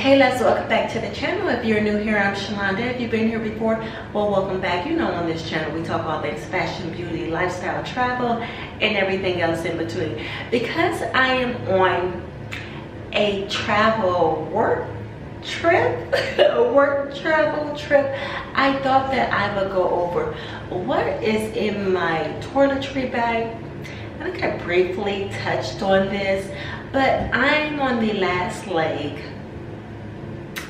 Hey loves, welcome back to the channel. If you're new here, I'm Shalonda. If you've been here before, well, welcome back. You know, on this channel we talk all things fashion, beauty, lifestyle, travel, and everything else in between. Because I am on a travel work trip, a work travel trip, I thought that I would go over what is in my toiletry bag. I think I briefly touched on this, but I'm on the last leg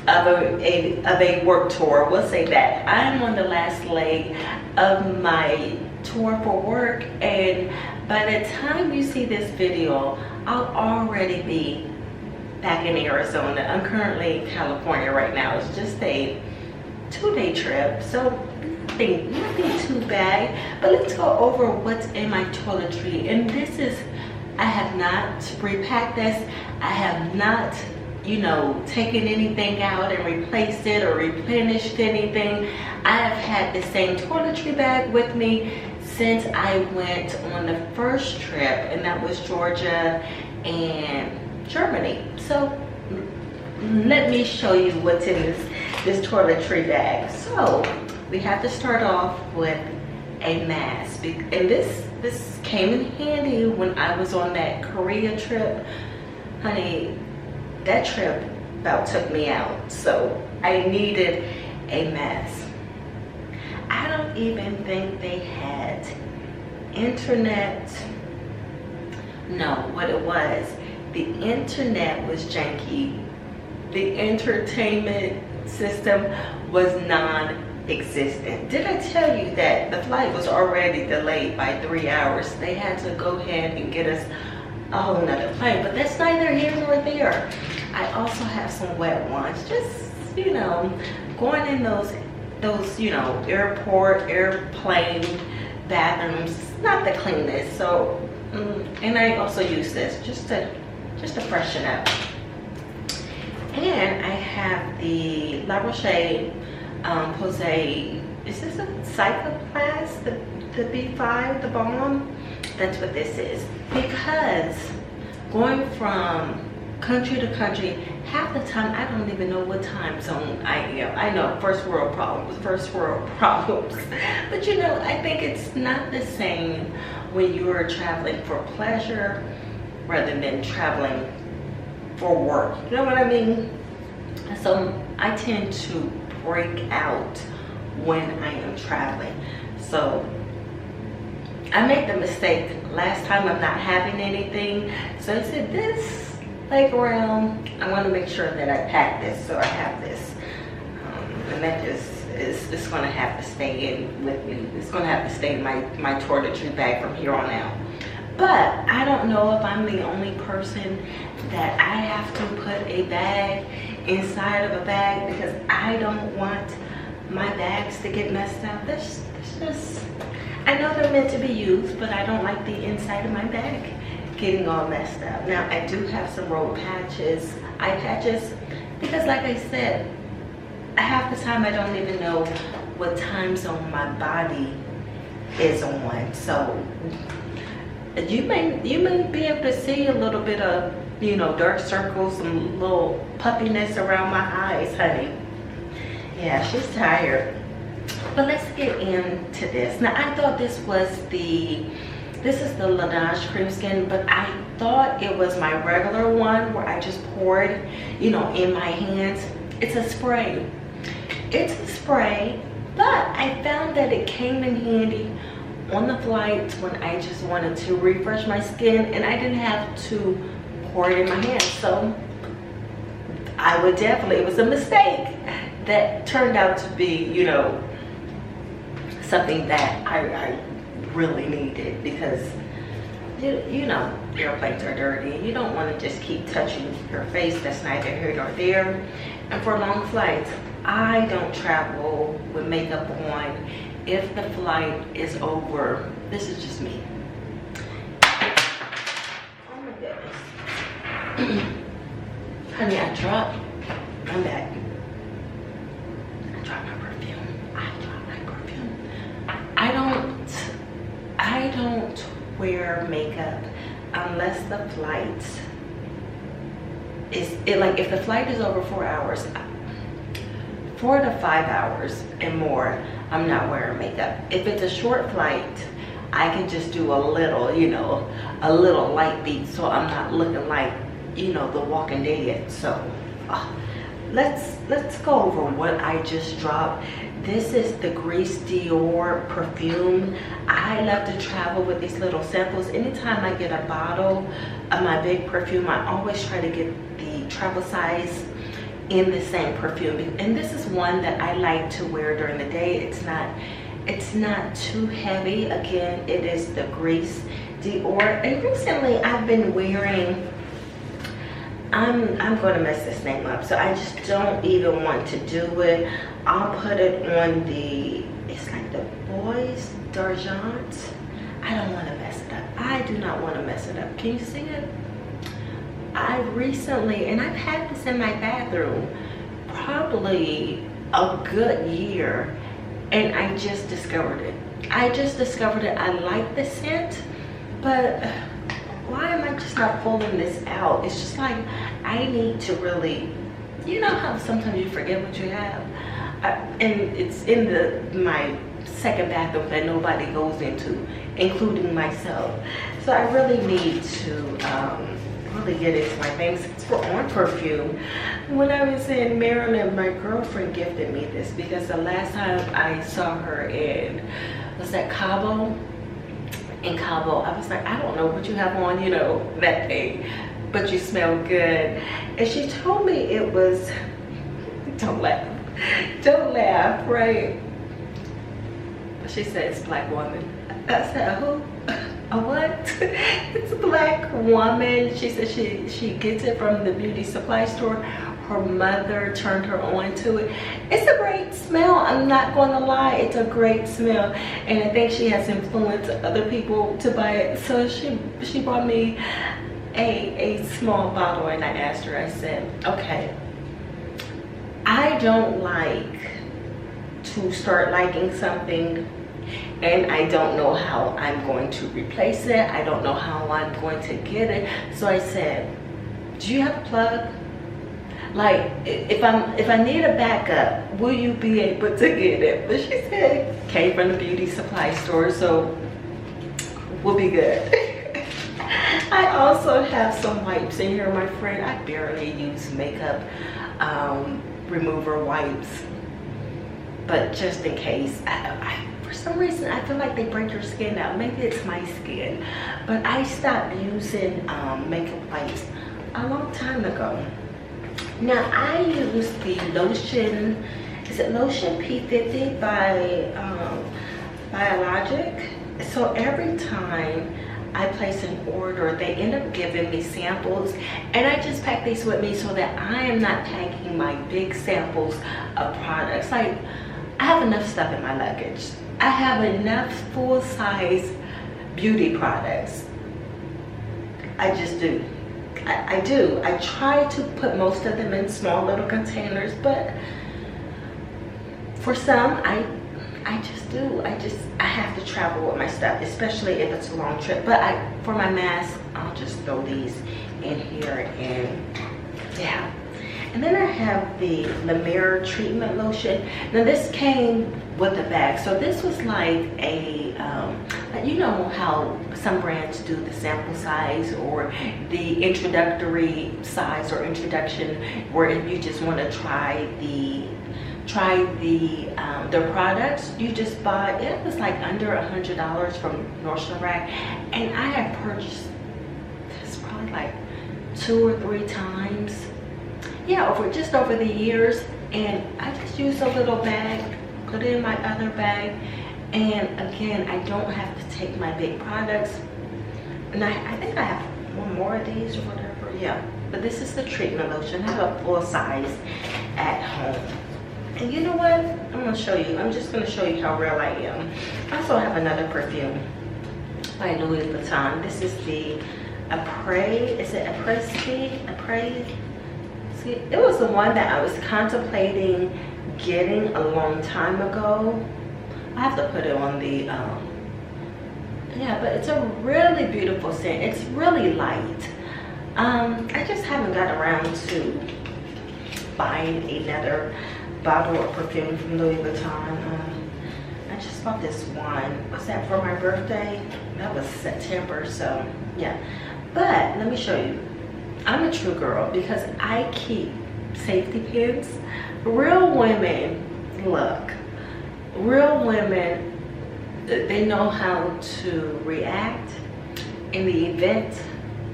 of a work tour. We'll say that I'm on the last leg of my tour for work, and by the time you see this video, I'll already be back in Arizona. I'm currently in California right now. It's just a 2-day trip, so nothing too bad. But let's go over what's in my toiletry. And this is, I have not repacked this. I have not, you know, taken anything out and replaced it or replenished anything. I have had the same toiletry bag with me since I went on the first trip, and that was Georgia and Germany. So let me show you what's in this toiletry bag. So we have to start off with a mask, and this came in handy when I was on that Korea trip. Honey, that trip about took me out, so I needed a mask. I don't even think they had internet. No, what it was, the internet was janky. The entertainment system was non-existent. Did I tell you that the flight was already delayed by 3 hours? They had to go ahead and get us a whole nother plane, but that's neither here nor there. I also have some wet ones, just, you know, going in those you know, airplane bathrooms, not the cleanest. So and I also use this just to freshen up. And I have the La Roche Posay, is this a Cycloplast, the B5, the balm? That's what this is. Because going from country to country, half the time I don't even know what time zone I am. I know, first world problems. But you know, I think it's not the same when you're traveling for pleasure rather than traveling for work. You know what I mean? So I tend to break out when I am traveling. So I made the mistake last time of not having anything. So I said, this leg around, I want to make sure that I pack this. So I have this. And that just is, it's going to have to stay in with me. It's going to have to stay in my toiletry bag from here on out. But I don't know if I'm the only person that I have to put a bag inside of a bag, because I don't want my bags to get messed up. That's just, I know they're meant to be used, but I don't like the inside of my bag getting all messed up. Now, I do have some road patches, eye patches, because like I said, half the time I don't even know what time zone my body is on. So you may be able to see a little bit of, you know, dark circles, some little puffiness around my eyes, honey. Yeah, she's tired. But let's get into this. Now, I thought this is the Laneige Cream Skin, but I thought it was my regular one where I just poured, you know, in my hands. It's a spray. It's a spray, but I found that it came in handy on the flight when I just wanted to refresh my skin and I didn't have to pour it in my hands. So I would definitely, it was a mistake that turned out to be, you know, something that I really needed, because you know, airplanes are dirty and you don't want to just keep touching your face. That's neither here nor there. And for long flights, I don't travel with makeup on if the flight is over. This is just me. Oh my goodness. Honey, I'm back. I dropped my perfume. I don't wear makeup unless the flight like if the flight is over 4 hours, 4 to 5 hours and more, I'm not wearing makeup. If it's a short flight, I can just do a little, you know, a little light beat, so I'm not looking like, you know, the Walking Dead. So let's go over what I just dropped. This is the Grease Dior perfume. I love to travel with these little samples. Anytime I get a bottle of my big perfume, I always try to get the travel size in the same perfume. And this is one that I like to wear during the day. It's not too heavy. Again, it is the Grease Dior. And recently I've been wearing, I'm going to mess this name up, so I just don't even want to do it. I'll put it on the, it's like the Boys d'Argent. I don't want to mess it up. I do not want to mess it up. Can you see it? I recently, and I've had this in my bathroom probably a good year, and I just discovered it. I like the scent, but why am I just not pulling this out? It's just like, I need to really, you know how sometimes you forget what you have? And it's in my second bathroom that nobody goes into, including myself. So I really need to really get into my things. It's for on perfume. When I was in Maryland, my girlfriend gifted me this because the last time I saw her in, was that Cabo? In Cabo, I was like, I don't know what you have on, you know, that thing, but you smell good. And she told me it was, don't laugh, right? She said it's Black Woman. I said, who? A what? It's a Black Woman. She said she gets it from the beauty supply store. Her mother turned her on to it. It's a great smell. I'm not going to lie. It's a great smell. And I think she has influenced other people to buy it. So she bought me a small bottle, and I asked her, I said, okay, I don't like to start liking something and I don't know how I'm going to replace it. I don't know how I'm going to get it. So I said, do you have a plug? Like, if I need a backup, will you be able to get it? But she said, came from the beauty supply store, so we'll be good. I also have some wipes in here, my friend. I barely use makeup remover wipes, but just in case, for some reason I feel like they break your skin out. Maybe it's my skin, but I stopped using makeup wipes a long time ago. Now I use the lotion, is it lotion P50 by Biologic? So every time I place an order, they end up giving me samples, and I just pack these with me so that I am not packing my big samples of products. Like, I have enough stuff in my luggage. I have enough full-size beauty products. I just do. I do. I try to put most of them in small little containers, but for some, I just do. I have to travel with my stuff, especially if it's a long trip. But for my mask, I'll just throw these in here, and yeah. And then I have the La Mer treatment lotion. Now this came with a bag, so this was like a you know how some brands do the sample size or the introductory size or introduction, where if you just want to try their products, you just buy it. Was like under $100 from Nordstrom Rack, and I have purchased this probably like 2 or 3 times, yeah, over the years. And I just use a little bag, put it in my other bag, and again, I don't have to take my big products. And I think I have one more of these or whatever, yeah. But this is the treatment lotion. I have a full size at home. And you know what? I'm gonna show you. I'm just gonna show you how real I am. I also have another perfume by Louis Vuitton. This is the Après. Is it Après? See, it was the one that I was contemplating getting a long time ago. I have to put it on the yeah, but it's a really beautiful scent. It's really light. I just haven't got around to buying another bottle of perfume from Louis Vuitton. I just bought this one. Was that for my birthday? That was September, so yeah. But let me show you. I'm a true girl because I keep safety pins. Real women, look, real women, they know how to react in the event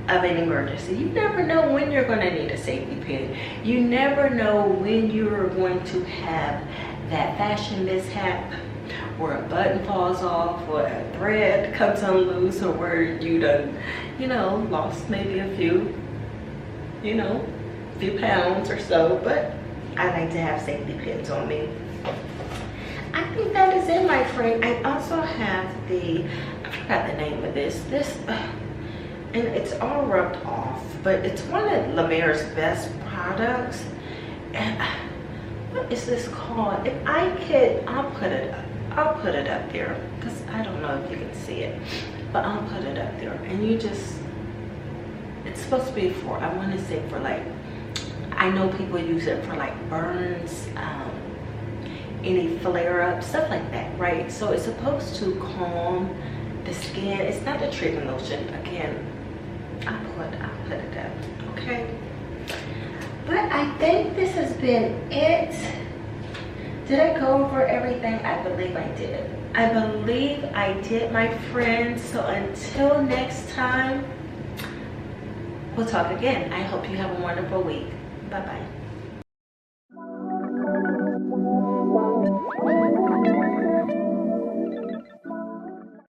of an emergency. You never know when you're going to need a safety pin. You never know when you're going to have that fashion mishap where a button falls off or a thread comes unloose, or where you done, you know, lost maybe a few, you know, few pounds or so. But I like to have safety pins on me. I think that is it, my friend. I also have I forgot the name of this, and it's all rubbed off, but it's one of La Mer's best products. And what is this called? If I could, I'll put it up there, because I don't know if you can see it, but I'll put it up there. And you just, it's supposed to be for, I want to say for like, I know people use it for like burns, any flare-up, stuff like that, right? So it's supposed to calm the skin. It's not a treatment lotion. Again, I'll put it up, okay? But I think this has been it. Did I go over everything? I believe I did. I believe I did, my friends. So until next time, we'll talk again. I hope you have a wonderful week. Bye-bye.